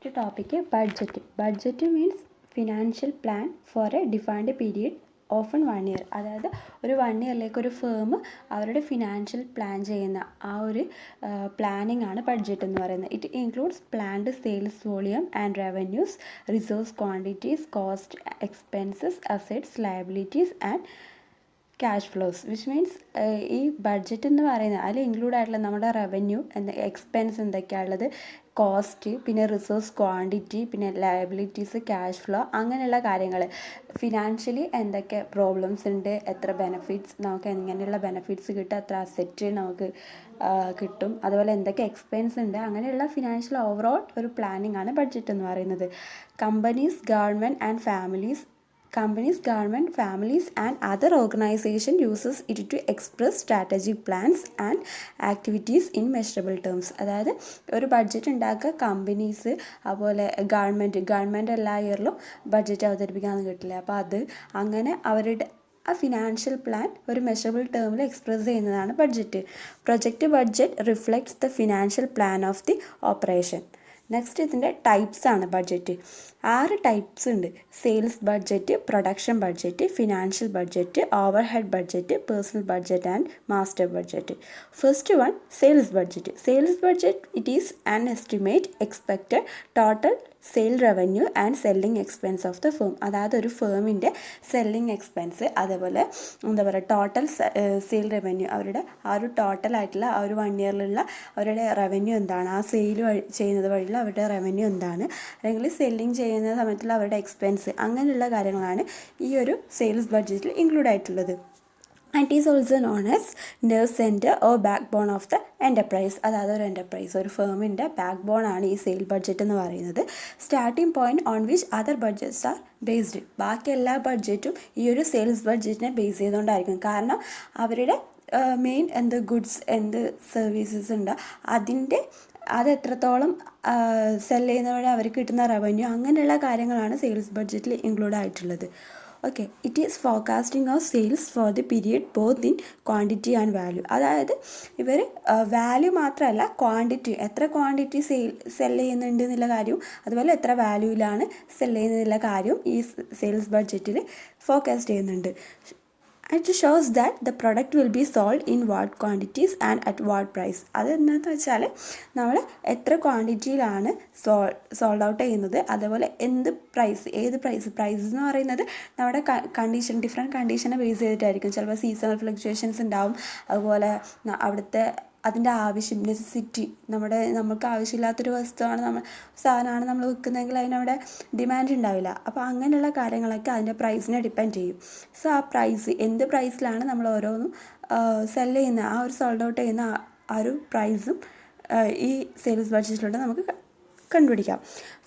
Topic budget. Budget means financial plan for A defined period often 1 year. അതായത് ഒരു 1 ഇയറിലേക്ക് ഒരു firm അവരുടെ financial plan ചെയ്യുന്ന ആ ഒരു പ്ലാനിങ് ആണ് ബഡ്ജറ്റ് എന്ന് പറയുന്നത്. It includes planned sales volume and revenues, resource quantities, cost, expenses, assets, liabilities and cash flows. Which means ഈ ബഡ്ജറ്റ് എന്ന് പറയുന്നത് അതിൽ ഇൻക്ലൂഡ് ആയിട്ടുള്ള നമ്മുടെ റവന്യൂ, എക്സ്പെൻസ് എന്തൊക്കെയാണുള്ളത്, കോസ്റ്റ്, പിന്നെ റിസോഴ്സ് ക്വാണ്ടിറ്റി, പിന്നെ ലയബിലിറ്റീസ്, ക്യാഷ് ഫ്ലോ, അങ്ങനെയുള്ള കാര്യങ്ങൾ. ഫിനാൻഷ്യലി എന്തൊക്കെ പ്രോബ്ലംസ് ഉണ്ട്, എത്ര ബെനിഫിറ്റ്സ് നമുക്ക് എങ്ങനെയുള്ള ബെനിഫിറ്റ്സ് കിട്ടും, എത്ര അസറ്റ് നമുക്ക് കിട്ടും, അതുപോലെ എന്തൊക്കെ എക്സ്പെൻസ് ഉണ്ട്, അങ്ങനെയുള്ള ഫിനാൻഷ്യൽ ഓവറോൾ ഒരു പ്ലാനിങ് ആണ് ബഡ്ജറ്റ് എന്ന് പറയുന്നത്. Companies, government, families and other organization uses it to express strategic plans and activities in measurable terms. അതായത് ഒരു ബഡ്ജറ്റ് ഉണ്ടാക്കുക കമ്പനീസ്, അതുപോലെ ഗവൺമെൻറ് എല്ലാ ഇയറിലും ബഡ്ജറ്റ് അവതരിപ്പിക്കാമെന്ന് കിട്ടില്ല. അപ്പോൾ അത് അങ്ങനെ അവരുടെ ആ ഫിനാൻഷ്യൽ പ്ലാൻ ഒരു മെഷറബിൾ ടേമിൽ എക്സ്പ്രസ് ചെയ്യുന്നതാണ് budget. Project budget reflects the financial plan of the operation. Next ഇതിൻ്റെ ടൈപ്സ് ആണ് ബഡ്ജറ്റ്. 6 ടൈപ്സ് ഉണ്ട്. Sales budget, production budget, financial budget, overhead budget, personal budget and master budget. First one, sales budget. Sales budget it is an estimate expected total sale revenue and selling expense of the firm. അതായത് ഒരു ഫേമിൻ്റെ selling expense, അതേപോലെ എന്താ പറയുക total sale revenue, അവരുടെ ആ ഒരു ടോട്ടലായിട്ടുള്ള ആ ഒരു 1 ഇയറിലുള്ള അവരുടെ റവന്യൂ എന്താണ്, ആ സെയിൽ ചെയ്യുന്നത് വഴിയുള്ള അവരുടെ റവന്യൂ എന്താണ്, അല്ലെങ്കിൽ സെല്ലിംഗ് ചെയ്യുന്ന സമയത്തുള്ള അവരുടെ എക്സ്പെൻസ്, അങ്ങനെയുള്ള കാര്യങ്ങളാണ് ഈ ഒരു സെയിൽസ് ബഡ്ജറ്റിൽ ഇൻക്ലൂഡ് ആയിട്ടുള്ളത്. And is also known as nerve centre or backbone of the enterprise. അതായത് ഒരു എൻ്റർപ്രൈസ്, ഒരു ഫേമിൻ്റെ ബാക്ക് ബോൺ ആണ് ഈ സെയിൽ ബഡ്ജറ്റ് എന്ന് പറയുന്നത്. Starting point on which other budgets are based. ബാക്കി എല്ലാ ബഡ്ജറ്റും ഈ ഒരു സെയിൽസ് ബഡ്ജറ്റിനെ ബേസ് ചെയ്തുകൊണ്ടായിരിക്കും. കാരണം അവരുടെ മെയിൻ ഗുഡ്സ്, സർവീസസ് ഉണ്ട്, അത് എത്രത്തോളം സെൽ ചെയ്യുന്ന വഴി അവർക്ക് കിട്ടുന്ന റവന്യൂ, അങ്ങനെയുള്ള കാര്യങ്ങളാണ് സെയിൽസ് ബഡ്ജറ്റിൽ ഇൻക്ലൂഡ് ആയിട്ടുള്ളത്. Okay, it is forecasting of sales for the period both in quantity and value. അതായത് ഇവർ വാല്യൂ മാത്രമല്ല ക്വാണ്ടിറ്റി, എത്ര ക്വാണ്ടിറ്റി സെൽ ചെയ്യുന്നുണ്ട് എന്നുള്ള കാര്യവും, അതുപോലെ എത്ര വാല്യൂവിലാണ് സെൽ ചെയ്യുന്നതിനുള്ള കാര്യവും ഈ സെയിൽസ് ബഡ്ജറ്റിൽ ഫോർകാസ്റ്റ് ചെയ്യുന്നുണ്ട്. It shows that the product will be sold in what quantities and at what price. അത് എന്താണെന്ന് വെച്ചാൽ നമ്മൾ എത്ര ക്വാണ്ടിറ്റിയിലാണ് സോൾഡ് ഔട്ട് ചെയ്യുന്നത്, അതേപോലെ ഏത് പ്രൈസ് എന്ന് പറയുന്നത് നമ്മുടെ ഡിഫറെൻറ്റ് കണ്ടീഷനെ ബേസ് ചെയ്തിട്ടായിരിക്കും. ചിലപ്പോൾ സീസണൽ ഫ്ലക്ച്വേഷൻസ് ഉണ്ടാവും, അതുപോലെ അവിടുത്തെ അതിൻ്റെ ആവശ്യം, നെസസിറ്റി, നമുക്ക് ആവശ്യമില്ലാത്തൊരു സാധനമാണ് നമ്മൾ വിൽക്കുന്നതെങ്കിൽ അതിനവിടെ ഡിമാൻഡ് ഉണ്ടാവില്ല. അപ്പോൾ അങ്ങനെയുള്ള കാര്യങ്ങളൊക്കെ അതിൻ്റെ പ്രൈസിനെ ഡിപ്പെൻഡ് ചെയ്യും. സോ ആ പ്രൈസ്, എന്ത് പ്രൈസിലാണ് നമ്മൾ ഓരോന്നും സെൽ ചെയ്യുന്ന, ആ ഒരു സോൾഡ് ഔട്ട് ചെയ്യുന്ന ആ ഒരു പ്രൈസും ഈ സെയിൽസ് ബഡ്ജറ്റിലൂടെ നമുക്ക് കണ്ടുപിടിക്കാം.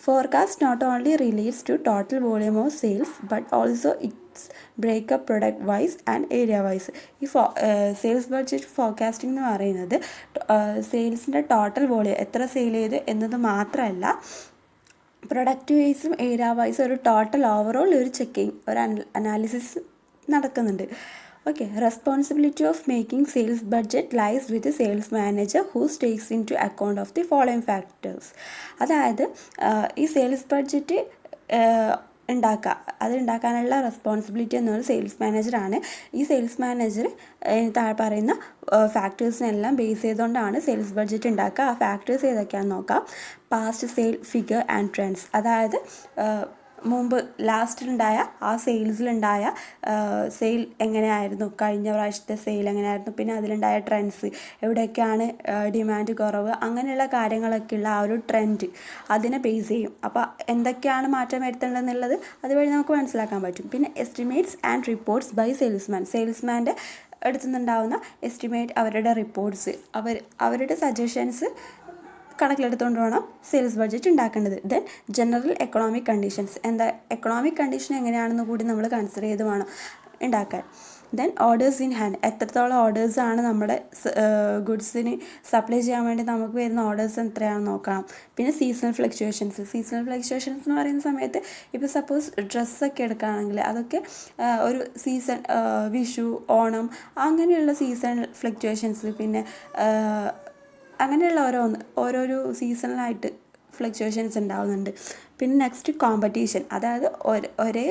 Forecast not only relates to total volume of sales but also its breakup product wise and area wise. ഈ സെയിൽസ് ബഡ്ജറ്റ് ഫോർകാസ്റ്റിംഗ് എന്ന് പറയുന്നത് സെയിൽസിൻ്റെ ടോട്ടൽ വോളിയം, എത്ര സെയിൽ ചെയ്ത് എന്നത് മാത്രമല്ല, പ്രൊഡക്റ്റ് വൈസും ഏരിയ വൈസും ഒരു ടോട്ടൽ ഓവറോൾ ഒരു ചെക്കിങ്, ഒരു അനാലിസിസ് നടക്കുന്നുണ്ട്. Okay, responsibility of making sales budget lies with the sales manager who takes into account of the following factors. അതായത് ഈ സെയിൽസ് ബഡ്ജറ്റ് ഉണ്ടാക്കാനുള്ള റെസ്പോൺസിബിലിറ്റി എന്നത് സെയിൽസ് മാനേജറാണ്. ഈ സെയിൽസ് മാനേജർ താഴെ പറയുന്ന ഫാക്ടേഴ്സിനെല്ലാം ബേസ് ചെയ്തുകൊണ്ടാണ് സെയിൽസ് ബഡ്ജറ്റ് ഉണ്ടാക്കുക. ആ ഫാക്ടേഴ്സ് ഏതൊക്കെയാണെന്ന് നോക്കാം. Past sale figure and trends. അതായത് മുമ്പ് ലാസ്റ്റിലുണ്ടായ ആ സെയിൽസിലുണ്ടായ സെയിൽ എങ്ങനെയായിരുന്നു, കഴിഞ്ഞ പ്രാവശ്യത്തെ സെയിൽ എങ്ങനെയായിരുന്നു, പിന്നെ അതിലുണ്ടായ ട്രെൻഡ്സ്, എവിടെയൊക്കെയാണ് ഡിമാൻഡ് കുറവ്, അങ്ങനെയുള്ള കാര്യങ്ങളൊക്കെയുള്ള ആ ഒരു ട്രെൻഡ് അതിനെ ബേസ് ചെയ്യും. അപ്പോൾ എന്തൊക്കെയാണ് മാറ്റം വരുത്തേണ്ടതെന്നുള്ളത് അതുവഴി നമുക്ക് മനസ്സിലാക്കാൻ പറ്റും. പിന്നെ എസ്റ്റിമേറ്റ്സ് ആൻഡ് റിപ്പോർട്ട്സ് ബൈ സെയിൽസ്മാൻ്റെ അടുത്തുനിന്നുണ്ടാവുന്ന എസ്റ്റിമേറ്റ്, അവരുടെ റിപ്പോർട്ട്സ്, അവരുടെ സജഷൻസ് കണക്കിലെടുത്തുകൊണ്ട് വേണം സെയിൽസ് ബഡ്ജറ്റ് ഉണ്ടാക്കേണ്ടത്. Then general economic conditions, economic condition എങ്ങനെയാണെന്ന് കൂടി നമ്മൾ കൺസിഡർ ചെയ്ത് വേണം ഉണ്ടാക്കാൻ. ദെൻ ഓർഡേഴ്സ് ഇൻ ഹാൻഡ്, എത്രത്തോളം ഓർഡേഴ്സാണ് നമ്മുടെ ഗുഡ്സിന് സപ്ലൈ ചെയ്യാൻ വേണ്ടി നമുക്ക് വരുന്ന ഓർഡേഴ്സ് എത്രയാണെന്ന് നോക്കണം. പിന്നെ സീസണൽ ഫ്ലക്ച്വേഷൻസ് എന്ന് പറയുന്ന സമയത്ത് ഇപ്പോൾ സപ്പോസ് ഡ്രസ്സൊക്കെ എടുക്കുകയാണെങ്കിൽ അതൊക്കെ ഒരു സീസൺ, വിഷു, ഓണം, അങ്ങനെയുള്ള സീസണൽ ഫ്ലക്ച്വേഷൻസ്, പിന്നെ അങ്ങനെയുള്ള ഓരോരോ സീസണലായിട്ട് ഫ്ലക്ച്വേഷൻസ് ഉണ്ടാകുന്നുണ്ട്. പിന്നെ നെക്സ്റ്റ് കോമ്പറ്റീഷൻ, അതായത് ഒരേ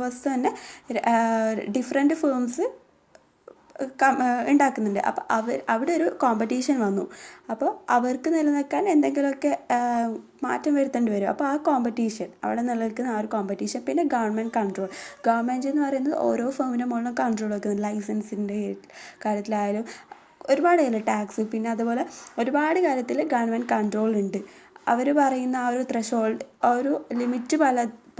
വസ്തു തന്നെ ഡിഫറെൻറ്റ് ഫേംസ് ഉണ്ടാക്കുന്നുണ്ട്. അപ്പോൾ അവിടെ ഒരു കോമ്പറ്റീഷൻ വന്നു. അപ്പോൾ അവർക്ക് നിലനിൽക്കാൻ എന്തെങ്കിലുമൊക്കെ മാറ്റം വരുത്തേണ്ടി വരും. അപ്പോൾ ആ കോമ്പറ്റീഷൻ, അവിടെ നിലനിൽക്കുന്ന ആ ഒരു കോമ്പറ്റീഷൻ. പിന്നെ ഗവൺമെൻറ് കൺട്രോൾ. ഗവൺമെൻറ് എന്ന് പറയുന്നത് ഓരോ ഫേമിൻ്റെ മുകളിലും കൺട്രോൾ വെക്കുന്നത്, ലൈസൻസിൻ്റെ കാര്യത്തിലായാലും ഒരുപാട് കാര്യത്തിൽ, ടാക്സ്, പിന്നെ അതുപോലെ ഒരുപാട് കാര്യത്തിൽ ഗവൺമെൻറ് കൺട്രോൾ ഉണ്ട്. അവർ പറയുന്ന ആ ഒരു ത്രെഷോൾഡ്, ആ ഒരു ലിമിറ്റ്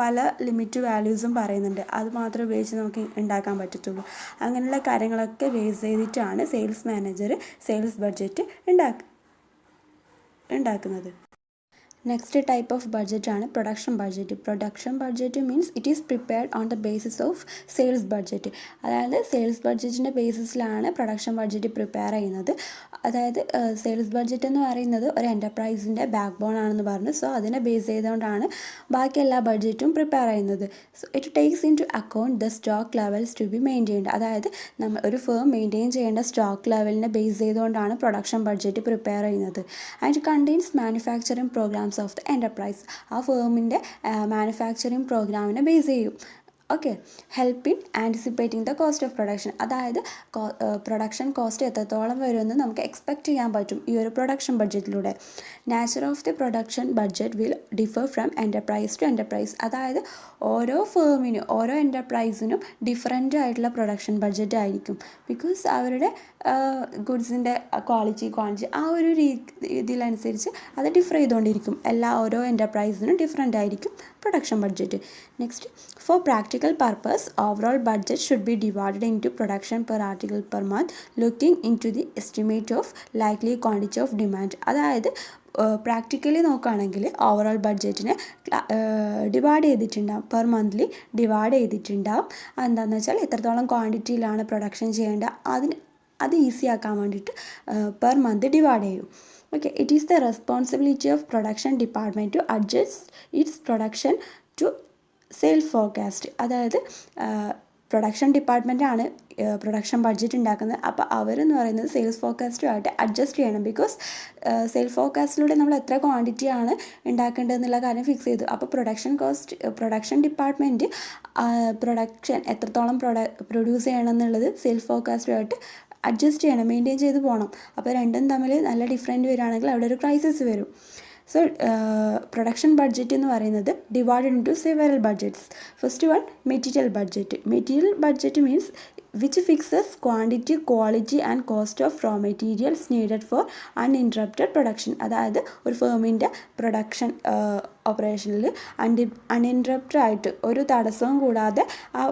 പല ലിമിറ്റ് വാല്യൂസും പറയുന്നുണ്ട്. അത് മാത്രമേ ഉപയോഗിച്ച് നമുക്ക് ഉണ്ടാക്കാൻ പറ്റത്തുള്ളൂ. അങ്ങനെയുള്ള കാര്യങ്ങളൊക്കെ ബേസ് ചെയ്തിട്ടാണ് സെയിൽസ് മാനേജർ സെയിൽസ് ബഡ്ജറ്റ് ഉണ്ടാക്കുന്നത്. നെക്സ്റ്റ് ടൈപ്പ് ഓഫ് ബഡ്ജറ്റാണ് production budget. Production budget means it is prepared on the basis of sales budget. അതായത് സെയിൽസ് ബഡ്ജറ്റിൻ്റെ ബേസിസിലാണ് പ്രൊഡക്ഷൻ ബഡ്ജറ്റ് പ്രിപ്പയർ ചെയ്യുന്നത്. അതായത് സെയിൽസ് ബഡ്ജറ്റ് എന്ന് പറയുന്നത് ഒരു എൻ്റർപ്രൈസിൻ്റെ ബാക്ക് ബോൺ ആണെന്ന് പറഞ്ഞു. സോ അതിനെ ബേസ് ചെയ്തുകൊണ്ടാണ് ബാക്കി എല്ലാ ബഡ്ജറ്റും പ്രിപ്പയർ ചെയ്യുന്നത്. So it takes in to account the stock levels to be maintained. അതായത് നമ്മൾ ഒരു ഫേം മെയിൻറ്റെയിൻ ചെയ്യേണ്ട സ്റ്റോക്ക് ലെവലിനെ ബേസ് ചെയ്തുകൊണ്ടാണ് പ്രൊഡക്ഷൻ ബഡ്ജറ്റ് പ്രിപ്പയർ ചെയ്യുന്നത്. And contains manufacturing programs of the enterprise. ആ ഫേമിൻ്റെ മാനുഫാക്ചറിങ് പ്രോഗ്രാമിനെ ബേസ് ചെയ്യും. Okay, help in anticipating the cost of production. അതായത് പ്രൊഡക്ഷൻ കോസ്റ്റ് എത്രത്തോളം വരുമെന്ന് നമുക്ക് എക്സ്പെക്റ്റ് ചെയ്യാൻ പറ്റും ഈ ഒരു പ്രൊഡക്ഷൻ ബഡ്ജറ്റിലൂടെ. Nature of the production budget will differ from enterprise to enterprise. അതായത് ഓരോ ഫേമിനും ഓരോ എൻ്റർപ്രൈസിനും ഡിഫറെൻ്റ് ആയിട്ടുള്ള പ്രൊഡക്ഷൻ ബഡ്ജറ്റ് ആയിരിക്കും. ബിക്കോസ് അവരുടെ ഗുഡ്സിൻ്റെ ക്വാണ്ടിറ്റി ആ ഒരു ഇതിലനുസരിച്ച് അത് ഡിഫർ ചെയ്തുകൊണ്ടിരിക്കും. ഓരോ എൻ്റർപ്രൈസിനും ഡിഫറെൻ്റ് ആയിരിക്കും production budget. Next, for practical purpose overall budget should be divided into production per article per month looking into the estimate of likely quantity of demand. അതായത് practically നോക്കുകയാണെങ്കിൽ overall ബഡ്ജറ്റിനെ divide ചെയ്തിട്ടുണ്ടാകും, per monthly divide ചെയ്തിട്ടുണ്ടാകും. എന്താണെന്ന് വെച്ചാൽ എത്രത്തോളം ക്വാണ്ടിറ്റിയിലാണ് production ചെയ്യേണ്ടത് അത് ഈസി ആക്കാൻ വേണ്ടിയിട്ട് പെർ മന്ത് ഡിവൈഡ് ചെയ്യും. Okay, it is the responsibility of production department to adjust its production to sale forecast. അതായത് പ്രൊഡക്ഷൻ ഡിപ്പാർട്ട്മെൻറ്റാണ് പ്രൊഡക്ഷൻ ബഡ്ജറ്റ് ഉണ്ടാക്കുന്നത്. അപ്പോൾ അവരെന്ന് പറയുന്നത് സെയിൽസ് ഫോർകാസ്റ്റുമായിട്ട് അഡ്ജസ്റ്റ് ചെയ്യണം. ബിക്കോസ് സെയിൽ ഫോർകാസ്റ്റിലൂടെ നമ്മൾ എത്ര ക്വാണ്ടിറ്റിയാണ് ഉണ്ടാക്കേണ്ടതെന്നുള്ള കാര്യം ഫിക്സ് ചെയ്തു. അപ്പോൾ പ്രൊഡക്ഷൻ ഡിപ്പാർട്ട്മെൻറ്റ് പ്രൊഡക്ഷൻ എത്രത്തോളം പ്രൊഡ്യൂസ് ചെയ്യണം എന്നുള്ളത് സെയിൽ ഫോർകാസ്റ്റുമായിട്ട് അഡ്ജസ്റ്റ് ചെയ്യണം, മെയിൻറ്റെയിൻ ചെയ്ത് പോകണം. അപ്പോൾ രണ്ടും തമ്മിൽ നല്ല ഡിഫറൻറ്റ് വരികയാണെങ്കിൽ അവിടെ ഒരു ക്രൈസിസ് വരും. സോ പ്രൊഡക്ഷൻ ബഡ്ജറ്റ് എന്ന് പറയുന്നത് divided into several budgets. First one, material budget. Material budget means which fixes quantity, quality and cost of raw materials needed for uninterrupted production. അതായത് ഒരു ഫേമിൻ്റെ പ്രൊഡക്ഷൻ ഓപ്പറേഷനിൽ അൺഇൻറ്ററപ്റ്റഡ് ആയിട്ട് ഒരു തടസ്സവും കൂടാതെ ആ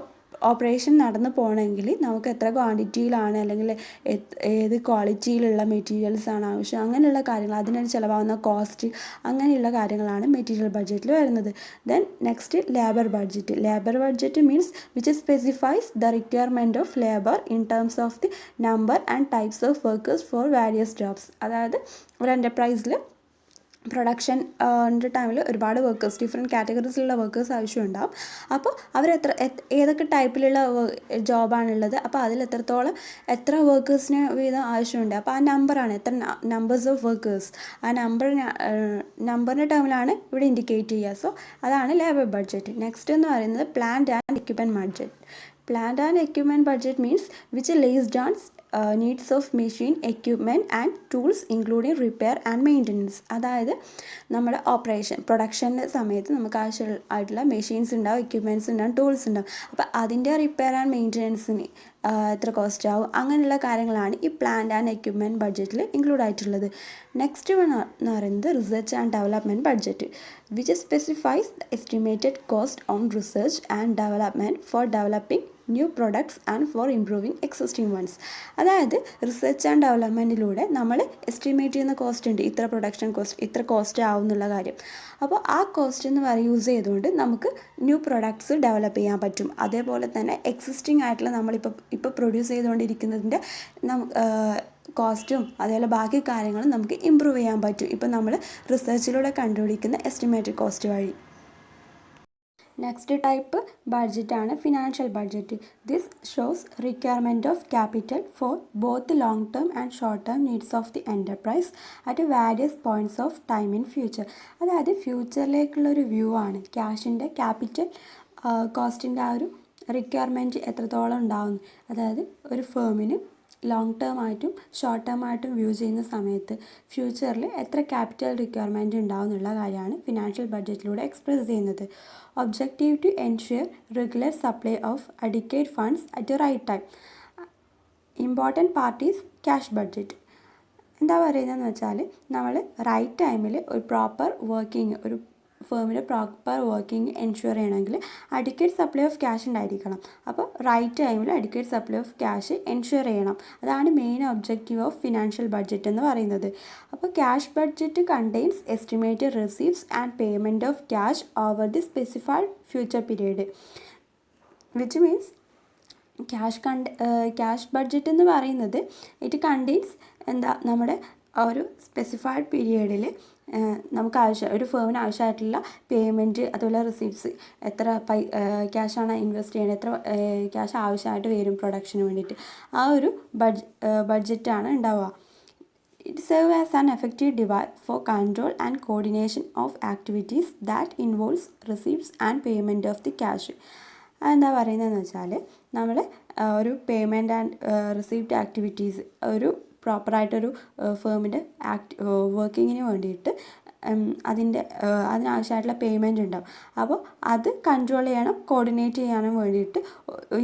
ഓപ്പറേഷൻ നടന്നു പോകണമെങ്കിൽ നമുക്ക് എത്ര ക്വാണ്ടിറ്റിയിലാണ് അല്ലെങ്കിൽ ഏത് ക്വാളിറ്റിയിലുള്ള മെറ്റീരിയൽസാണ് ആവശ്യം, അങ്ങനെയുള്ള കാര്യങ്ങൾ, അതിനു ചിലവാകുന്ന കോസ്റ്റ്, അങ്ങനെയുള്ള കാര്യങ്ങളാണ് മെറ്റീരിയൽ ബഡ്ജറ്റിൽ വരുന്നത്. Then next, labour budget. Labour budget means which specifies the requirement of labour in terms of the number and types of workers for various jobs. അതായത് ഒരു എൻ്റർപ്രൈസിൽ പ്രൊഡക്ഷൻ ടൈമിൽ ഒരുപാട് വർക്കേഴ്സ്, ഡിഫറെൻറ്റ് കാറ്റഗറീസിലുള്ള വർക്കേഴ്സ് ആവശ്യമുണ്ടാവും. അപ്പോൾ ഏതൊക്കെ ടൈപ്പിലുള്ള ജോബാണുള്ളത്, അപ്പോൾ അതിൽ എത്ര വർക്കേഴ്സിന് വീതം ആവശ്യമുണ്ട്, അപ്പോൾ ആ നമ്പറാണ്, എത്ര നമ്പേഴ്സ് ഓഫ് വർക്കേഴ്സ്, ആ നമ്പറിൻ്റെ ടേമിലാണ് ഇവിടെ ഇൻഡിക്കേറ്റ് ചെയ്യുക. സോ അതാണ് ലേബർ ബഡ്ജറ്റ്. നെക്സ്റ്റ് എന്ന് പറയുന്നത് plant and equipment budget. Plant and equipment budget means which lays down needs of machine, equipment and tools including repair and maintenance. അതായത് നമ്മുടെ പ്രൊഡക്ഷൻ്റെ സമയത്ത് നമുക്ക് ആവശ്യമായിട്ടുള്ള മെഷീൻസ് ഉണ്ടാവും, എക്യുപ്മെൻറ്റ്സ് ഉണ്ടാവും, ടൂൾസ് ഉണ്ടാവും. അപ്പോൾ അതിൻ്റെ റിപ്പയർ ആൻഡ് മെയിൻ്റനൻസിന് എത്ര കോസ്റ്റ് ആവും, അങ്ങനെയുള്ള കാര്യങ്ങളാണ് ഈ പ്ലാന്റ് ആൻഡ് എക്യുപ്മെൻറ്റ് ബഡ്ജറ്റിൽ ഇൻക്ലൂഡ് ആയിട്ടുള്ളത്. നെക്സ്റ്റ് എന്ന് പറയുന്നത് research and development budget, which specifies the estimated cost on research and development for developing new products and for improving existing ones. അതായത് റിസർച്ച് ആൻഡ് ഡെവലപ്മെൻറ്റിലൂടെ നമ്മൾ എസ്റ്റിമേറ്റ് ചെയ്യുന്ന കോസ്റ്റ് ഉണ്ട്, ഇത്ര പ്രൊഡക്ഷൻ കോസ്റ്റ്, ഇത്ര കോസ്റ്റ് ആവും എന്നുള്ള കാര്യം. അപ്പോൾ ആ കോസ്റ്റ് എന്ന് യൂസ് ചെയ്തുകൊണ്ട് നമുക്ക് ന്യൂ പ്രൊഡക്ട്സ് ഡെവലപ്പ് ചെയ്യാൻ പറ്റും. അതേപോലെ തന്നെ എക്സിസ്റ്റിംഗ് ആയിട്ടുള്ള നമ്മളിപ്പോൾ പ്രൊഡ്യൂസ് ചെയ്തുകൊണ്ടിരിക്കുന്നതിൻ്റെ കോസ്റ്റും അതേപോലെ ബാക്കി കാര്യങ്ങളും നമുക്ക് ഇമ്പ്രൂവ് ചെയ്യാൻ പറ്റും. ഇപ്പം നമ്മൾ റിസർച്ചിലൂടെ കണ്ടുപിടിക്കുന്ന എസ്റ്റിമേറ്റഡ് കോസ്റ്റ് വഴി. നെക്സ്റ്റ് ടൈപ്പ് ബഡ്ജറ്റാണ് financial budget. This shows requirement of capital for both long term and short term needs of the enterprise at various points of time in future. അതായത് ഫ്യൂച്ചറിലേക്കുള്ളൊരു വ്യൂ ആണ്. ക്യാഷിൻ്റെ ക്യാപിറ്റൽ കോസ്റ്റിൻ്റെ ആ ഒരു requirement എത്രത്തോളം ഉണ്ടാകുന്നു. അതായത് ഒരു ഫേമിന് ലോങ് ടേം ആയിട്ടും ഷോർട്ട് ടേം ആയിട്ടും വ്യൂ ചെയ്യുന്ന സമയത്ത് ഫ്യൂച്ചറിൽ എത്ര ക്യാപിറ്റൽ റിക്വയർമെൻറ്റ് ഉണ്ടാവും എന്നുള്ള കാര്യമാണ് ഫിനാൻഷ്യൽ ബഡ്ജറ്റിലൂടെ എക്സ്പ്രസ് ചെയ്യുന്നത്. Objective to ensure regular supply of adequate funds at the right time. Important part is cash budget. എന്താ പറയുന്നതെന്ന് വെച്ചാൽ നമ്മൾ റൈറ്റ് ടൈമിൽ ഒരു പ്രോപ്പർ വർക്കിംഗ്, ഒരു ഫേമിൻ്റെ പ്രോപ്പർ വർക്കിംഗ് എൻഷുർ ചെയ്യണമെങ്കിൽ അഡിക്വേറ്റ് സപ്ലൈ ഓഫ് ക്യാഷ് ഉണ്ടായിരിക്കണം. അപ്പോൾ റൈറ്റ് ടൈമിൽ adequate supply of cash ensure ചെയ്യണം. അതാണ് main objective of financial budget എന്ന് പറയുന്നത്. അപ്പോൾ cash budget contains estimated receipts and payment of cash over the specified future period, which means cash budget എന്ന് പറയുന്നത് ഇറ്റ് കണ്ടെയ്ൻസ് നമ്മുടെ ഒരു സ്പെസിഫൈഡ് പീരിയഡിൽ നമുക്ക് ഒരു ഫേമിന് ആവശ്യമായിട്ടുള്ള പേയ്മെൻറ്റ്, അതുപോലെ റിസീപ്റ്റ്സ്, എത്ര ക്യാഷാണ് ഇൻവെസ്റ്റ് ചെയ്യേണ്ടത്, എത്ര ക്യാഷ് ആവശ്യമായിട്ട് വരും പ്രൊഡക്ഷന് വേണ്ടിയിട്ട്, ആ ഒരു ബഡ്ജറ്റാണ് ഉണ്ടാവുക. It serves as an effective device for control and coordination of activities that involves receipts and payment of the cash. അതെന്താ പറയുന്നതെന്ന് വെച്ചാൽ നമ്മൾ ഒരു പേയ്മെൻറ്റ് ആൻഡ് റിസീപ്റ്റ് ആക്ടിവിറ്റീസ് ഒരു പ്രോപ്പറായിട്ടൊരു ഫേമിൻ്റെ വർക്കിങ്ങിന് വേണ്ടിയിട്ട് അതിനാവശ്യമായിട്ടുള്ള പേയ്മെൻറ്റ് ഉണ്ടാവും. അപ്പോൾ അത് കൺട്രോൾ ചെയ്യണം, കോർഡിനേറ്റ് ചെയ്യാനും വേണ്ടിയിട്ട്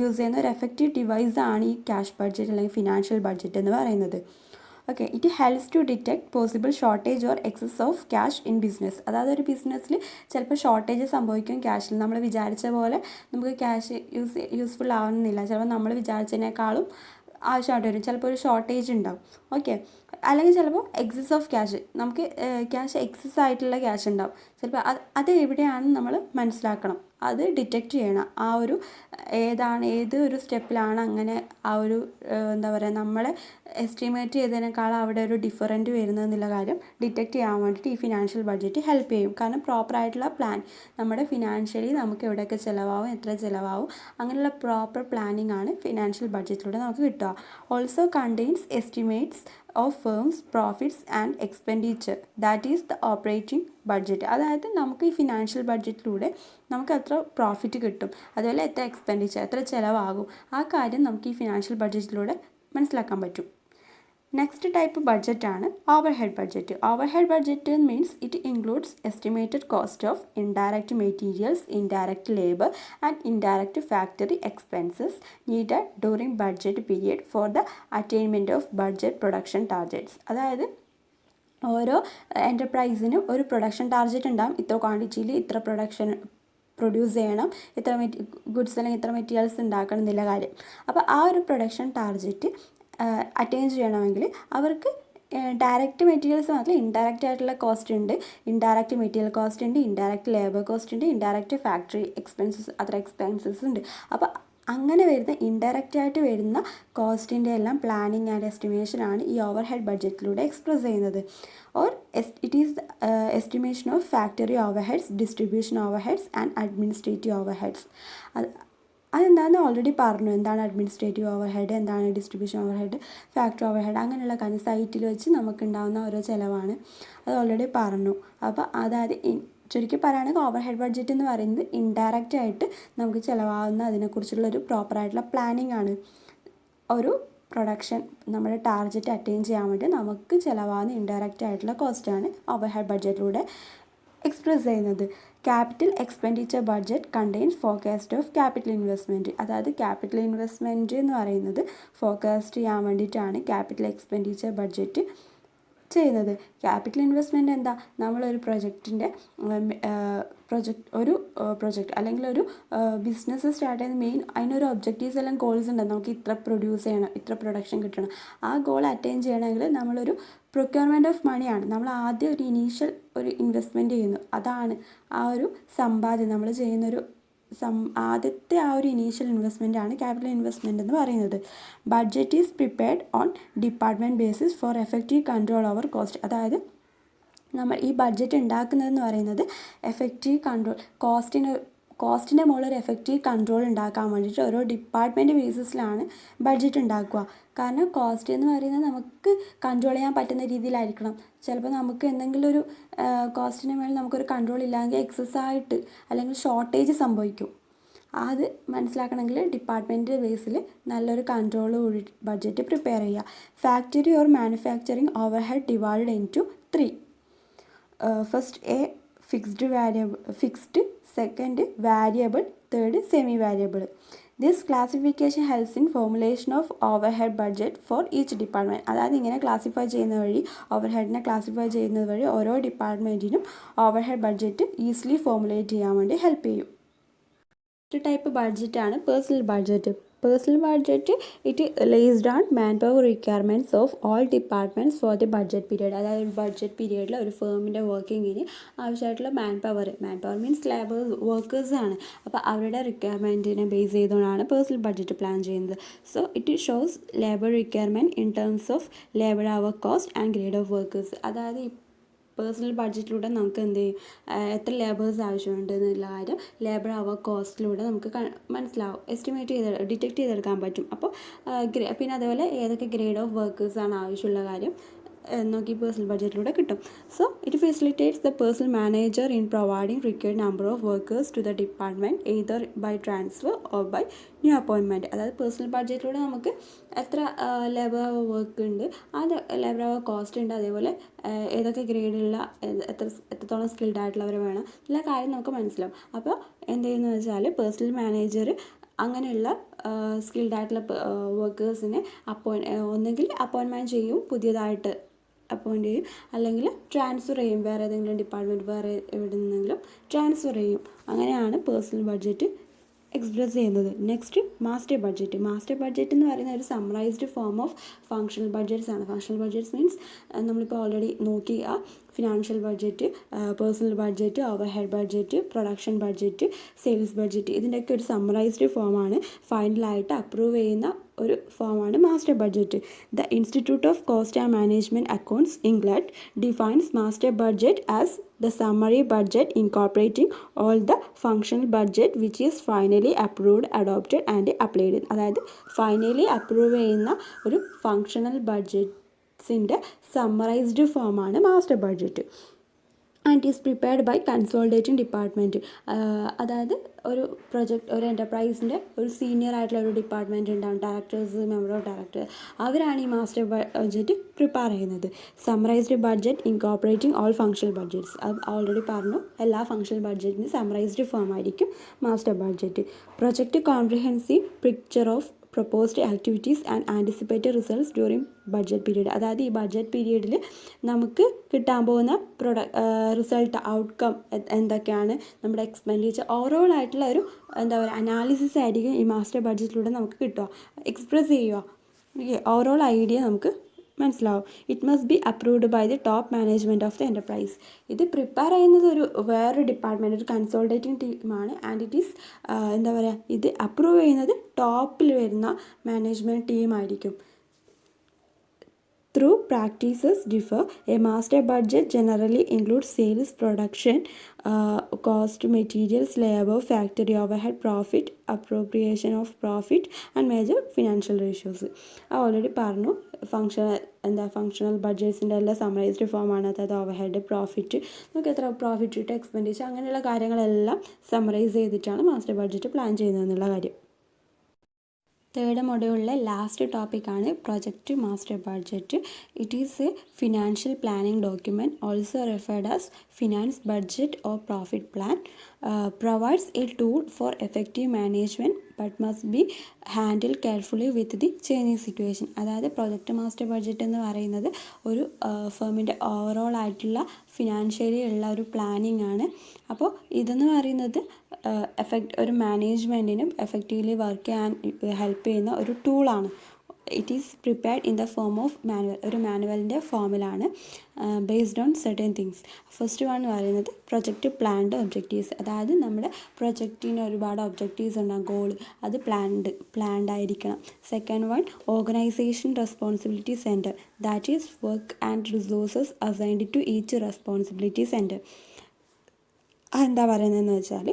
യൂസ് ചെയ്യുന്ന ഒരു എഫക്റ്റീവ് ഡിവൈസാണ് ഈ ക്യാഷ് ബഡ്ജറ്റ് അല്ലെങ്കിൽ ഫിനാൻഷ്യൽ ബഡ്ജറ്റ് എന്ന് പറയുന്നത്. Okay, it helps to detect possible shortage or excess of cash in business. അതായത് ഒരു ബിസിനസ്സിൽ ചിലപ്പോൾ ഷോർട്ടേജ് സംഭവിക്കും ക്യാഷിൽ. നമ്മൾ വിചാരിച്ച പോലെ നമുക്ക് ക്യാഷ് യൂസ്ഫുൾ ആവുന്നില്ല. ചിലപ്പോൾ നമ്മൾ വിചാരിച്ചതിനേക്കാളും ആവശ്യമായിട്ട് വരും. ചിലപ്പോൾ ഒരു ഷോർട്ടേജ് ഉണ്ടാവും. ഓക്കെ, അല്ലെങ്കിൽ ചിലപ്പോൾ എക്സസ് ഓഫ് ക്യാഷ്, നമുക്ക് ക്യാഷ് എക്സസ് ആയിട്ടുള്ള ക്യാഷ് ഉണ്ടാവും. ചിലപ്പോൾ അത് എവിടെയാണെന്ന് നമ്മൾ മനസ്സിലാക്കണം, അത് ഡിറ്റക്റ്റ് ചെയ്യണം. ആ ഒരു ഏത് ഒരു സ്റ്റെപ്പിലാണ് അങ്ങനെ ആ ഒരു എന്താ പറയുക, നമ്മൾ എസ്റ്റിമേറ്റ് ചെയ്തതിനേക്കാൾ അവിടെ ഒരു ഡിഫറൻറ്റ് വരുന്നതെന്നുള്ള കാര്യം ഡിറ്റക്റ്റ് ചെയ്യാൻ വേണ്ടിയിട്ട് ഈ ഫിനാൻഷ്യൽ ബഡ്ജറ്റ് ഹെൽപ്പ് ചെയ്യും. കാരണം പ്രോപ്പറായിട്ടുള്ള പ്ലാൻ, നമ്മുടെ ഫിനാൻഷ്യലി നമുക്ക് എവിടെയൊക്കെ ചിലവാകും, എത്ര ചിലവാകും, അങ്ങനെയുള്ള പ്രോപ്പർ പ്ലാനിങ് ആണ് ഫിനാൻഷ്യൽ ബഡ്ജറ്റിലൂടെ നമുക്ക് കിട്ടുക. Also contains estimates of firms profits and expenditure, that is the operating budget. അതായത് നമുക്ക് ഈ ഫിനാൻഷ്യൽ ബഡ്ജറ്റിലൂടെ നമുക്ക് എത്ര പ്രോഫിറ്റ് കിട്ടും, അതുപോലെ എത്ര എക്സ്പെൻഡിച്ചർ, എത്ര ചിലവാകും, ആ കാര്യം നമുക്ക് ഈ ഫിനാൻഷ്യൽ ബഡ്ജറ്റിലൂടെ മനസ്സിലാക്കാൻ പറ്റും. നെക്സ്റ്റ് ടൈപ്പ് ബഡ്ജറ്റാണ് overhead budget. Overhead budget means it includes estimated cost of indirect materials, indirect labour and indirect factory expenses needed during budget period for the attainment of budget production targets. അതായത് ഓരോ എൻ്റർപ്രൈസിനും ഒരു production target ഉണ്ടാകും. ഇത്ര ക്വാണ്ടിറ്റിയിൽ ഇത്ര produce ചെയ്യണം, ഇത്ര goods അല്ലെങ്കിൽ ഇത്ര മെറ്റീരിയൽസ് ഉണ്ടാക്കണം എന്നുള്ള കാര്യം. അപ്പോൾ ആ ഒരു പ്രൊഡക്ഷൻ ടാർഗറ്റ് അറ്റൈൻ ചെയ്യണമെങ്കിൽ അവർക്ക് ഡയറക്റ്റ് മെറ്റീരിയൽസ് മാത്രമല്ല, ഇൻഡയറക്റ്റ് ആയിട്ടുള്ള കോസ്റ്റ് ഉണ്ട്. ഇൻഡയറക്റ്റ് മെറ്റീരിയൽ കോസ്റ്റ് ഉണ്ട്, ഇൻഡയറക്റ്റ് ലേബർ കോസ്റ്റ് ഉണ്ട്, ഇൻഡയറക്റ്റ് ഫാക്ടറി എക്സ്പെൻസസ്, അത്ര എക്സ്പെൻസസ് ഉണ്ട്. അപ്പോൾ അങ്ങനെ വരുന്ന ഇൻഡയറക്റ്റ് ആയിട്ട് വരുന്ന കോസ്റ്റിൻ്റെ എല്ലാം പ്ലാനിങ് ആൻഡ് എസ്റ്റിമേഷൻ ആണ് ഈ ഓവർ ഹെഡ് ബഡ്ജറ്റിലൂടെ എക്സ്പ്രസ് ചെയ്യുന്നത്. Or it is estimation of factory overheads, distribution overheads and administrative overheads. അതെന്താണെന്ന് ഓൾറെഡി പറഞ്ഞു. എന്താണ് അഡ്മിനിസ്ട്രേറ്റീവ് ഓവർ ഹെഡ്, എന്താണ് distribution overhead, factory overhead, അങ്ങനെയുള്ള കാര്യം സൈറ്റിൽ വെച്ച് നമുക്കുണ്ടാകുന്ന ഓരോ ചിലവാണ്. അത് ഓൾറെഡി പറഞ്ഞു. അപ്പോൾ അതായത് ചുരുക്കി പറയുകയാണെങ്കിൽ ഓവർ ഹെഡ് ബഡ്ജറ്റ് എന്ന് പറയുന്നത് ഇൻഡയറക്റ്റ് ആയിട്ട് നമുക്ക് ചിലവാകുന്ന അതിനെക്കുറിച്ചുള്ളൊരു പ്രോപ്പറായിട്ടുള്ള പ്ലാനിങ് ആണ്. ഒരു പ്രൊഡക്ഷൻ നമ്മുടെ ടാർഗറ്റ് അറ്റൈൻ ചെയ്യാൻ വേണ്ടി നമുക്ക് ചിലവാകുന്ന ഇൻഡയറക്റ്റ് ആയിട്ടുള്ള കോസ്റ്റാണ് ഓവർ ഹെഡ് ബഡ്ജറ്റിലൂടെ എക്സ്പ്രസ് ചെയ്യുന്നത്. Capital expenditure budget contains forecast of capital investment. അതായത് ക്യാപിറ്റൽ ഇൻവെസ്റ്റ്മെൻറ്റ് എന്ന് പറയുന്നത് ഫോർകാസ്റ്റ് ചെയ്യാൻ വേണ്ടിയിട്ടാണ് ക്യാപിറ്റൽ എക്സ്പെൻഡിച്ചർ ബഡ്ജറ്റ് ചെയ്യുന്നത്. ക്യാപിറ്റൽ ഇൻവെസ്റ്റ്മെൻറ്റ് എന്താ, നമ്മളൊരു പ്രൊജക്റ്റ് അല്ലെങ്കിൽ ഒരു ബിസിനസ് സ്റ്റാർട്ട് ചെയ്യുന്ന മെയിൻ അതിനൊരു ഒബ്ജക്റ്റീവ്സ് എല്ലാം ഗോൾസ് ഉണ്ട്. നമുക്ക് ഇത്ര പ്രൊഡ്യൂസ് ചെയ്യണം, ഇത്ര പ്രൊഡക്ഷൻ കിട്ടണം. ആ ഗോൾ അറ്റൈൻ ചെയ്യണമെങ്കിൽ നമ്മളൊരു പ്രൊക്യൂർമെൻറ്റ് ഓഫ് മണിയാണ്. നമ്മൾ ആദ്യം ഒരു ഇനീഷ്യൽ ഒരു ഇൻവെസ്റ്റ്മെൻറ്റ് ചെയ്യുന്നു. അതാണ് ആ ഒരു സമ്പാദ്യം നമ്മൾ ചെയ്യുന്നൊരു ആദ്യത്തെ ആ ഒരു ഇനീഷ്യൽ ഇൻവെസ്റ്റ്മെൻ്റ് ആണ് ക്യാപിറ്റൽ ഇൻവെസ്റ്റ്മെൻറ്റ് എന്ന് പറയുന്നത്. Budget is prepared on department basis for effective control over cost. അതായത് നമ്മൾ ഈ ബഡ്ജറ്റ് ഉണ്ടാക്കുന്നതെന്ന് പറയുന്നത് എഫക്റ്റീവ് കൺട്രോൾ, കോസ്റ്റിൻ്റെ മുകളിൽ ഒരു എഫക്റ്റീവ് കൺട്രോൾ ഉണ്ടാക്കാൻ വേണ്ടിയിട്ട് ഓരോ ഡിപ്പാർട്ട്മെൻറ്റ് ബേസിസിലാണ് ബഡ്ജറ്റ് ഉണ്ടാക്കുക. കാരണം കോസ്റ്റ് എന്ന് പറയുന്നത് നമുക്ക് കൺട്രോൾ ചെയ്യാൻ പറ്റുന്ന രീതിയിലായിരിക്കണം. ചിലപ്പോൾ നമുക്ക് എന്തെങ്കിലും ഒരു കോസ്റ്റിന് മേൽ നമുക്കൊരു കൺട്രോൾ ഇല്ലെങ്കിൽ എക്സസ് ആയിട്ട് അല്ലെങ്കിൽ ഷോർട്ടേജ് സംഭവിക്കും. അത് മനസ്സിലാക്കണമെങ്കിൽ ഡിപ്പാർട്ട്മെൻറ്റ് ബേസിൽ നല്ലൊരു കൺട്രോൾ കൂടി ബഡ്ജറ്റ് പ്രിപ്പയർ ചെയ്യുക. Factory or manufacturing overhead divide into 3. First fixed, second variable, third semi variable. This classification helps in formulation of overhead budget for each department. അതായത് ഇങ്ങനെ classify ചെയ്യുന്ന വഴി ഓവർഹെഡിനെ classify ചെയ്യുന്നത് വഴി ഓരോ ഡിപ്പാർട്ട്മെൻറ്റിനും ഓവർഹെഡ് ബഡ്ജറ്റ് ഈസിലി ഫോർമുലേറ്റ് ചെയ്യാൻ വേണ്ടി ഹെൽപ്പ് ചെയ്യും. ഒരു ടൈപ്പ് ബഡ്ജറ്റാണ് personal budget. Personal budget, it lays down manpower requirements of all departments for the budget period. അതായത് ബഡ്ജറ്റ് പീരീഡിൽ ഒരു ഫേമിൻ്റെ വർക്കിങ്ങിന് ആവശ്യമായിട്ടുള്ള മാൻ പവർ മീൻസ് വർക്കേഴ്സാണ്. അപ്പോൾ അവരുടെ റിക്വയർമെൻറ്റിനെ ബേസ് ചെയ്തുകൊണ്ടാണ് പേഴ്സണൽ ബഡ്ജറ്റ് പ്ലാൻ ചെയ്യുന്നത്. So it shows labour requirement in terms of labour hour cost and grade of workers. അതായത് personnel ബഡ്ജറ്റിലൂടെ നമുക്ക് എന്ത് ചെയ്യും, എത്ര ലേബേഴ്സ് ആവശ്യമുണ്ട് എന്നുള്ള കാര്യം ലേബർ അവർ കോസ്റ്റിലൂടെ നമുക്ക് മനസ്സിലാവും, ഡിറ്റക്ട് ചെയ്തെടുക്കാൻ പറ്റും. അപ്പോൾ പിന്നെ അതേപോലെ ഏതൊക്കെ ഗ്രേഡ് ഓഫ് വർക്കേഴ്സാണ് ആവശ്യമുള്ള കാര്യം നോക്കി പേഴ്സണൽ ബഡ്ജറ്റിലൂടെ കിട്ടും. So it facilitates the personnel manager in providing required number of workers to the department either by transfer or by new appointment. അതായത് പേഴ്സണൽ ബഡ്ജറ്റിലൂടെ നമുക്ക് എത്ര ലേബർ വർക്ക് ഉണ്ട്, ആ ലേബർ അവർ കോസ്റ്റ് ഉണ്ട്, അതേപോലെ ഏതൊക്കെ ഗ്രേഡുള്ള എത്രത്തോളം സ്കിൽഡ് ആയിട്ടുള്ളവർ വേണം എല്ലാ കാര്യം നമുക്ക് മനസ്സിലാവും. അപ്പോൾ എന്ത് ചെയ്യുന്നത് വെച്ചാൽ പേഴ്സണൽ മാനേജർ അങ്ങനെയുള്ള സ്കിൽഡ് ആയിട്ടുള്ള വർക്കേഴ്സിനെ ഒന്നുകിൽ അപ്പോയിൻമെൻറ്റ് ചെയ്യും, പുതിയതായിട്ട് അപ്പോയിൻറ്റ് ചെയ്യും, അല്ലെങ്കിൽ ട്രാൻസ്ഫർ ചെയ്യും, വേറെ ഏതെങ്കിലും ഡിപ്പാർട്ട്മെൻറ്റ് വേറെ എവിടെ നിന്നെങ്കിലും ട്രാൻസ്ഫർ ചെയ്യും. അങ്ങനെയാണ് പേഴ്സണൽ ബഡ്ജറ്റ് എക്സ്പ്രസ് ചെയ്യുന്നത്. Next master budget. Master budget എന്ന് പറയുന്ന ഒരു summarised form of functional budgets ആണ്. ഫങ്ഷണൽ ബഡ്ജറ്റ്സ് മീൻസ് നമ്മളിപ്പോൾ ഓൾറെഡി നോക്കിയ financial budget, personal budget, overhead budget, production budget, sales budget, ഇതിൻ്റെയൊക്കെ ഒരു സമ്മറൈസ്ഡ് ഫോമാണ് ഫൈനലായിട്ട് അപ്രൂവ് ചെയ്യുന്ന ഒരു ഫോമാണ് master budget. The institute of cost and management accounts England defines master budget as the summary budget incorporating all the functional budget which is finally approved, adopted and applied. അതായത് finally approve ചെയ്യുന്ന ഒരു functional ബഡ്ജറ്റ്സിൻ്റെ summarised ഫോമാണ് master budget. And is prepared by consulting department. അതായത് ഒരു ഒരു എൻ്റർപ്രൈസിൻ്റെ ഒരു senior ആയിട്ടുള്ള ഒരു ഡിപ്പാർട്ട്മെൻറ്റ് ഉണ്ടാകും, ഡയറക്ടേഴ്സ്, മെമ്പർ ഓഫ് ഡയറക്ടർ, അവരാണ് ഈ മാസ്റ്റർ ബഡ്ജറ്റ് പ്രിപ്പയർ ചെയ്യുന്നത്. Summarised budget incorporating all functional budgets. അത് ഓൾറെഡി പറഞ്ഞു, എല്ലാ ഫങ്ഷണൽ ബഡ്ജറ്റിന് സമ്മറൈസ്ഡ് ഫോം ആയിരിക്കും master budget. Project comprehensive picture of proposed activities and anticipated results during budget period. അതായത് ഈ budget പീരീഡിൽ നമുക്ക് കിട്ടാൻ പോകുന്ന റിസൾട്ട്, ഔട്ട്കം എന്തൊക്കെയാണ്, നമ്മുടെ എക്സ്പെൻഡിച്ചർ, ഓവറോൾ ആയിട്ടുള്ള ഒരു അനാലിസിസ് ആയിരിക്കും ഈ മാസ്റ്റർ ബഡ്ജറ്റിലൂടെ നമുക്ക് കിട്ടുക, എക്സ്പ്രസ് ചെയ്യുക. ഓവറോൾ ഐഡിയ നമുക്ക് മനസ്സിലാവും. It must be approved by the top management of the enterprise. ഇത് പ്രിപ്പയർ ചെയ്യുന്നത് വേറൊരു ഡിപ്പാർട്ട്മെൻറ്റ്, ഒരു കൺസോൾട്ടേറ്റിംഗ് ടീമാണ്. ആൻഡ് ഇറ്റ് ഈസ് ഇത് അപ്രൂവ് ചെയ്യുന്നത് ടോപ്പിൽ വരുന്ന മാനേജ്മെൻറ്റ് ടീമായിരിക്കും. Through practices differ, a master budget generally includes sales, production, cost, materials, labor, factory overhead, profit, appropriation of profit and major financial ratios. Already പറഞ്ഞു, functional ബഡ്ജറ്റ്സിൻ്റെ എല്ലാം summarised ഫോമാണ്. അതായത് overhead, profit, നമുക്ക് എത്ര പ്രോഫിറ്റ് കിട്ടും, എക്സ്പെൻഡിച്ചർ, അങ്ങനെയുള്ള കാര്യങ്ങളെല്ലാം സമ്മറൈസ് ചെയ്തിട്ടാണ് മാസ്റ്റർ ബഡ്ജറ്റ് പ്ലാൻ ചെയ്യുന്നതെന്നുള്ള കാര്യം. തേർഡ് മൊഡ്യൂളിലെ ലാസ്റ്റ് ടോപ്പിക്കാണ് project master budget. It is A financial planning document, also referred as finance budget or profit plan. Provides A tool for effective management but must be handle carefully with the changing situation. അതായത് project master budget എന്ന് പറയുന്നത് ഒരു ഫേമിൻ്റെ overall ആയിട്ടുള്ള financially ഉള്ള ഒരു planning ആണ്. അപ്പോൾ ഇതെന്ന് പറയുന്നത് ഒരു മാനേജ്മെൻറ്റിനും എഫക്റ്റീവ്ലി വർക്ക് ചെയ്യാൻ ഹെൽപ്പ് ചെയ്യുന്ന ഒരു ടൂളാണ്. It is prepared in the form of manual. ഒരു മാനുവലിൻ്റെ ഫോമിലാണ്, based on certain things. First one എന്ന് പറയുന്നത് പ്രൊജക്റ്റ് പ്ലാൻഡ് ഒബ്ജക്റ്റീവ്സ്. അതായത് നമ്മുടെ പ്രൊജക്റ്റിന് ഒരുപാട് ഒബ്ജക്റ്റീവ്സ് ഉണ്ടാകും, ഗോൾ, അത് പ്ലാൻഡ് ആയിരിക്കണം. Second one organisation responsibility centre, that is work and resources assigned to each responsibility centre. അതെന്താ പറയുന്നതെന്ന് വെച്ചാൽ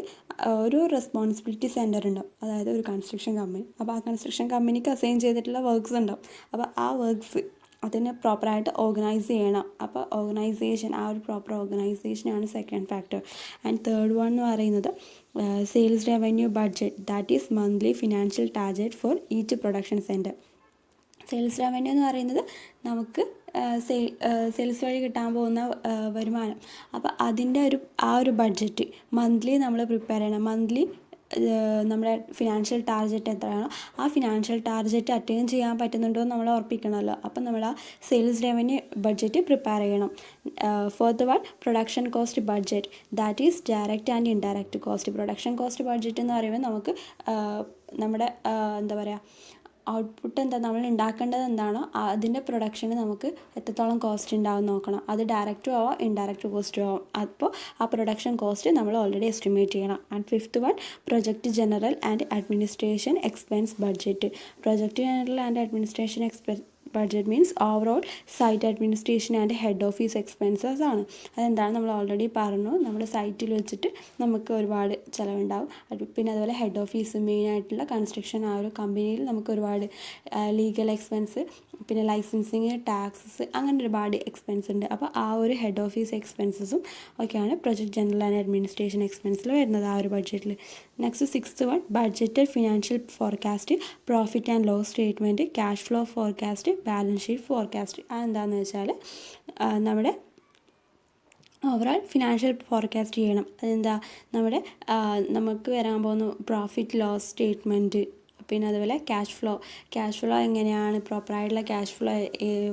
ഒരു റെസ്പോൺസിബിലിറ്റി സെൻറ്റർ ഉണ്ടാവും, അതായത് ഒരു കൺസ്ട്രക്ഷൻ കമ്പനി. അപ്പോൾ ആ കൺസ്ട്രക്ഷൻ കമ്പനിക്ക് അസൈൻ ചെയ്തിട്ടുള്ള വർക്ക്സ് ഉണ്ടാവും. അപ്പോൾ ആ വർക്ക്സ് അതിനെ പ്രോപ്പറായിട്ട് ഓർഗനൈസ് ചെയ്യണം. അപ്പോൾ ഓർഗനൈസേഷൻ, ആ ഒരു പ്രോപ്പർ ഓർഗനൈസേഷനാണ് second factor. And third one എന്ന് പറയുന്നത് sales revenue budget, that is monthly financial target for each production centre. Sales revenue എന്ന് പറയുന്നത് നമുക്ക് സെയിൽസ് വഴി കിട്ടാൻ പോകുന്ന വരുമാനം. അപ്പോൾ അതിൻ്റെ ആ ഒരു ബഡ്ജറ്റ് മന്ത്ലി നമ്മൾ പ്രിപ്പയർ ചെയ്യണം. മന്ത്ലി നമ്മുടെ ഫിനാൻഷ്യൽ ടാർഗറ്റ് എത്രയാണോ ആ ഫിനാൻഷ്യൽ ടാർഗറ്റ് അറ്റൈൻ ചെയ്യാൻ പറ്റുന്നുണ്ടോ എന്ന് നമ്മൾ ഉറപ്പിക്കണമല്ലോ. അപ്പം നമ്മൾ ആ സെയിൽസ് റവന്യൂ ബഡ്ജറ്റ് പ്രിപ്പയർ ചെയ്യണം. Fourth one production cost budget, that is direct and indirect cost. Production cost budget എന്ന് പറയുമ്പോൾ നമുക്ക് നമ്മുടെ എന്താ പറയുക, ഔട്ട്പുട്ട് എന്താ, നമ്മൾ ഉണ്ടാക്കേണ്ടത് എന്താണോ അതിൻ്റെ പ്രൊഡക്ഷന് നമുക്ക് എത്രത്തോളം കോസ്റ്റ് ഉണ്ടാവും നോക്കണം. അത് ഡയറക്റ്റും ആവാം ഇൻഡയറക്റ്റ് കോസ്റ്റും ആവാം. അപ്പോൾ ആ പ്രൊഡക്ഷൻ കോസ്റ്റ് നമ്മൾ ഓൾറെഡി എസ്റ്റിമേറ്റ് ചെയ്യണം. And fifth one project general and administration expense budget. Project general and administration budget means overall site administration and head office expenses ആണ്. അതെന്താണ് നമ്മൾ ഓൾറെഡി പറഞ്ഞു, നമ്മുടെ സൈറ്റിൽ വെച്ചിട്ട് നമുക്ക് ഒരുപാട് ചിലവുണ്ടാവും. പിന്നെ അതുപോലെ ഹെഡ് ഓഫീസ്, മെയിനായിട്ടുള്ള കൺസ്ട്രക്ഷൻ ആ ഒരു കമ്പനിയിൽ നമുക്ക് ഒരുപാട് ലീഗൽ എക്സ്പെൻസ്, പിന്നെ ലൈസൻസിങ്, ടാക്സസ്, അങ്ങനെ ഒരുപാട് എക്സ്പെൻസ് ഉണ്ട്. അപ്പോൾ ആ ഒരു ഹെഡ് ഓഫീസ് എക്സ്പെൻസസും ഒക്കെയാണ് പ്രൊജക്ട് ജനറൽ ആൻഡ് അഡ്മിനിസ്ട്രേഷൻ എക്സ്പെൻസിൽ വരുന്നത് ആ ഒരു ബഡ്ജറ്റിൽ. Next sixth one budgeted financial forecast, profit and loss statement, cash flow forecast, balance sheet forecast. അതെന്താണെന്ന് വെച്ചാൽ നമ്മുടെ ഓവറോൾ ഫിനാൻഷ്യൽ ഫോർകാസ്റ്റ് ചെയ്യണം. അതെന്താ, നമ്മുടെ നമുക്ക് വരാൻ പോകുന്ന പ്രോഫിറ്റ് ലോസ് സ്റ്റേറ്റ്മെൻറ്റ്, പിന്നെ അതുപോലെ ക്യാഷ് ഫ്ലോ എങ്ങനെയാണ് പ്രോപ്പറായിട്ടുള്ള ക്യാഷ് ഫ്ലോ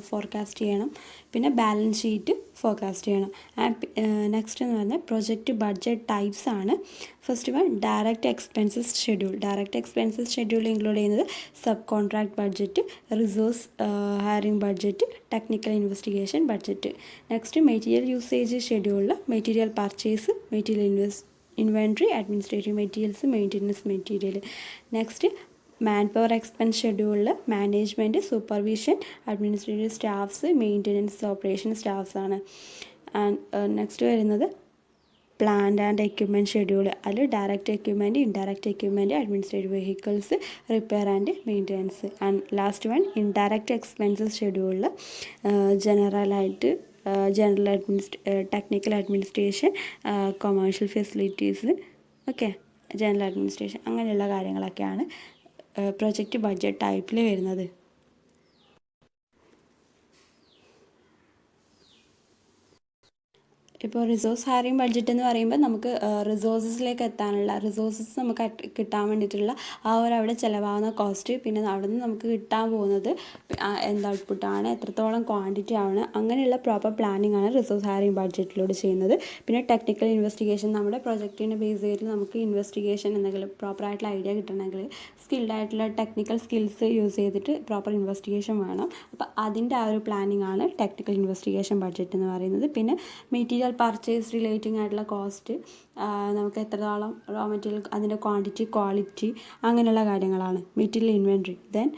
ഫോർകാസ്റ്റ് ചെയ്യണം. പിന്നെ ബാലൻസ് ഷീറ്റ് ഫോർകാസ്റ്റ് ചെയ്യണം. നെക്സ്റ്റ് എന്ന് പറഞ്ഞാൽ പ്രൊജക്റ്റ് ബഡ്ജറ്റ് ടൈപ്സ് ആണ്. First one direct expenses schedule. Direct expenses schedule include ചെയ്യുന്നത് subcontract budget, resource hiring budget, technical investigation budget. Next material usage ഷെഡ്യൂളിൽ material purchase, material inventory, administrative materials, maintenance material. Next manpower expense ഷെഡ്യൂളിൽ management, supervision, administrative staffs, maintenance operation staffs ആണ്. And next വരുന്നത് plant and equipment schedule. അതിൽ direct equipment, indirect equipment, administrative vehicles, repair and maintenance. And last one indirect expenses ഷെഡ്യൂളിൽ ജനറലായിട്ട് technical administration, commercial facilities, okay, general administration, അങ്ങനെയുള്ള കാര്യങ്ങളൊക്കെയാണ് project budget ടൈപ്പിൽ വരുന്നത്. ഇപ്പോൾ റിസോഴ്സ് ഹയറിംഗ് ബഡ്ജറ്റ് എന്ന് പറയുമ്പോൾ നമുക്ക് റിസോഴ്സസിലേക്ക് എത്താനുള്ള റിസോഴ്സസ് നമുക്ക് കിട്ടാൻ വേണ്ടിയിട്ടുള്ള ആ ഒരു അവിടെ ചിലവാകുന്ന കോസ്റ്റ്, പിന്നെ അവിടെ നിന്ന് നമുക്ക് കിട്ടാൻ പോകുന്നത് എന്ത് ഔട്ട്പുട്ടാണ്, എത്രത്തോളം ക്വാണ്ടിറ്റി ആണ്, അങ്ങനെയുള്ള പ്രോപ്പർ പ്ലാനിങ് ആണ് റിസോഴ്സ് ഹയറിംഗ് ബഡ്ജറ്റിലൂടെ ചെയ്യുന്നത്. പിന്നെ ടെക്നിക്കൽ ഇൻവെസ്റ്റിഗേഷൻ, നമ്മുടെ പ്രൊജക്റ്റിനെ ബേസ് ചെയ്തിട്ട് നമുക്ക് ഇൻവെസ്റ്റിഗേഷൻ എന്തെങ്കിലും പ്രോപ്പറായിട്ടുള്ള ഐഡിയ കിട്ടണമെങ്കിൽ സ്കിൽഡായിട്ടുള്ള ടെക്നിക്കൽ സ്കിൽസ് യൂസ് ചെയ്തിട്ട് പ്രോപ്പർ ഇൻവെസ്റ്റിഗേഷൻ വേണം. അപ്പോൾ അതിൻ്റെ ആ ഒരു പ്ലാനിങ് ആണ് ടെക്നിക്കൽ ഇൻവെസ്റ്റിഗേഷൻ ബഡ്ജറ്റ് എന്ന് പറയുന്നത്. പിന്നെ മെറ്റീരിയൽ പർച്ചേസ് റിലേറ്റിംഗ് ആയിട്ടുള്ള കോസ്റ്റ്, നമുക്ക് എത്രത്തോളം റോ മെറ്റീരിയൽ, അതിൻ്റെ ക്വാണ്ടിറ്റി, ക്വാളിറ്റി, അങ്ങനെയുള്ള കാര്യങ്ങളാണ്. Material inventory, then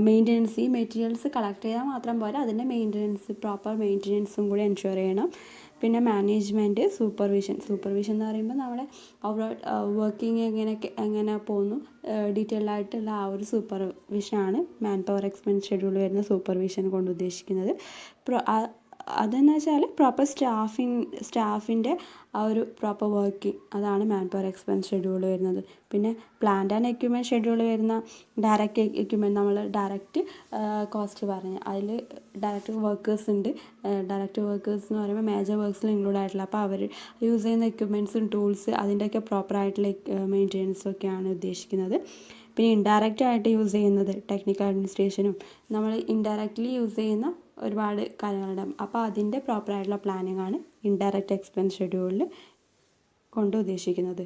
maintenance. ഈ മെറ്റീരിയൽസ് കളക്ട് ചെയ്താൽ മാത്രം പോരാ, അതിൻ്റെ മെയിൻ്റനൻസ്, പ്രോപ്പർ മെയിൻ്റനൻസും കൂടി എൻഷുർ ചെയ്യണം. പിന്നെ മാനേജ്മെൻറ്റ്, സൂപ്പർവിഷൻ എന്ന് പറയുമ്പോൾ നമ്മുടെ ഓവറോൾ വർക്കിംഗ് എങ്ങനെ പോകുന്നു ഡീറ്റെയിൽഡ് ആയിട്ടുള്ള ആ ഒരു സൂപ്പർവിഷനാണ് മാൻ പവർ എക്സ്പെൻസ് ഷെഡ്യൂൾ വരുന്ന സൂപ്പർവിഷൻ കൊണ്ട് ഉദ്ദേശിക്കുന്നത്. അതെന്ന് വെച്ചാൽ പ്രോപ്പർ സ്റ്റാഫിൻ്റെ ആ ഒരു പ്രോപ്പർ വർക്കിംഗ്, അതാണ് മാൻ പവർ എക്സ്പെൻസ് ഷെഡ്യൂൾ വരുന്നത്. പിന്നെ പ്ലാന്റ് ആൻഡ് എക്യുപ്മെൻറ്റ് ഷെഡ്യൂൾ വരുന്ന ഡയറക്റ്റ് എക്യുപ്മെൻറ്റ്, നമ്മൾ ഡയറക്റ്റ് കോസ്റ്റ് പറഞ്ഞ് അതിൽ ഡയറക്റ്റ് വർക്കേഴ്സ് ഉണ്ട്. ഡയറക്റ്റ് വർക്കേഴ്സ് എന്ന് പറയുമ്പോൾ മേജർ വർക്ക്സിൽ ഇൻക്ലൂഡ് ആയിട്ടുള്ള, അപ്പോൾ അവർ യൂസ് ചെയ്യുന്ന എക്യുപ്മെൻറ്റ്സും ടൂൾസ് അതിൻ്റെയൊക്കെ പ്രോപ്പറായിട്ടുള്ള മെയിൻ്റെനൻസൊക്കെയാണ് ഉദ്ദേശിക്കുന്നത്. പിന്നെ ഇൻഡയറക്റ്റ് ആയിട്ട് യൂസ് ചെയ്യുന്നത് ടെക്നിക്കൽ അഡ്മിനിസ്ട്രേഷനും, നമ്മൾ ഇൻഡയറക്റ്റ്ലി യൂസ് ചെയ്യുന്ന ഒരുപാട് കാര്യങ്ങളുണ്ടാകും. അപ്പോൾ അതിൻ്റെ പ്രോപ്പറായിട്ടുള്ള പ്ലാനിങ് ആണ് ഇൻഡയറക്റ്റ് എക്സ്പെൻസ് ഷെഡ്യൂളിൽ കൊണ്ട് ഉദ്ദേശിക്കുന്നത്.